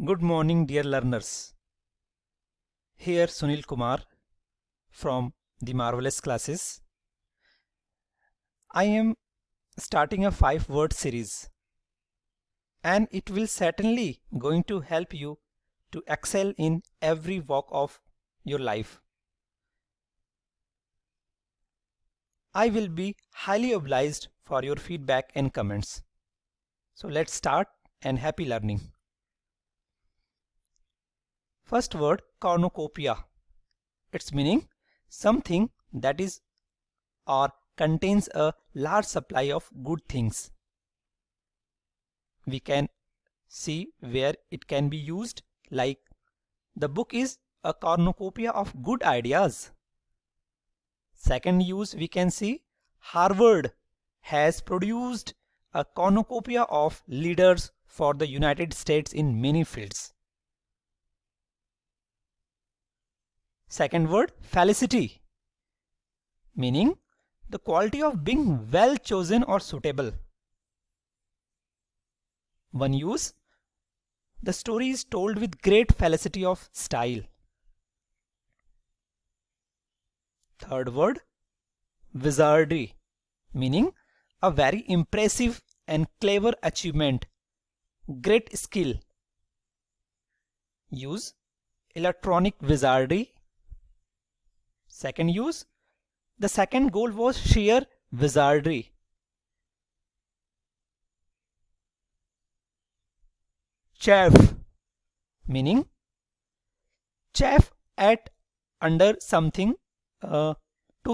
Good morning, dear learners. Here Sunil Kumar from the Marvelous Classes. I am starting a 5-word series, and it will certainly going to help you to excel in every walk of your life. I will be highly obliged for your feedback and comments. So let's start, and happy learning. First word, cornucopia. Its meaning, something that is or contains a large supply of good things. We can see where it can be used, like the book is a cornucopia of good ideas. Second use, we can see Harvard has produced a cornucopia of leaders for the United States in many fields. Second word, Felicity, meaning the quality of being well chosen or suitable. One use, the story is told with great felicity of style. Third word, Wizardry, meaning a very impressive and clever achievement, great skill. Use, electronic wizardry. Second use, the second goal was sheer wizardry. Chafe, meaning chafe at under something, to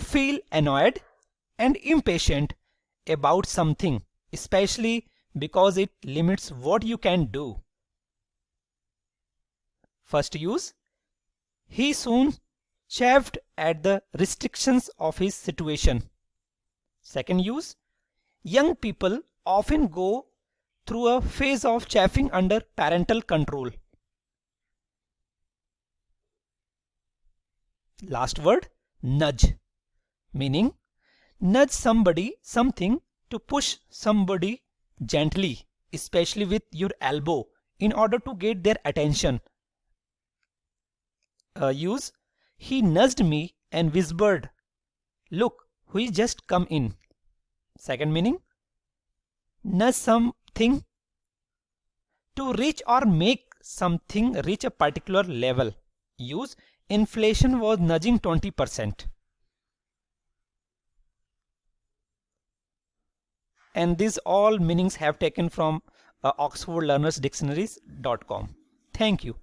feel annoyed and impatient about something, especially because it limits what you can do. First use, he soon chafed at the restrictions of his situation. Second use, young people often go through a phase of chafing under parental control. Last word, nudge, meaning nudge somebody, something, to push somebody gently, especially with your elbow, in order to get their attention. Use, he nudged me and whispered, "Look, who is just come in." Second meaning, nudge something to reach or make something reach a particular level. Use, inflation was nudging 20%. And these all meanings have taken from oxfordlearnersdictionaries.com. Thank you.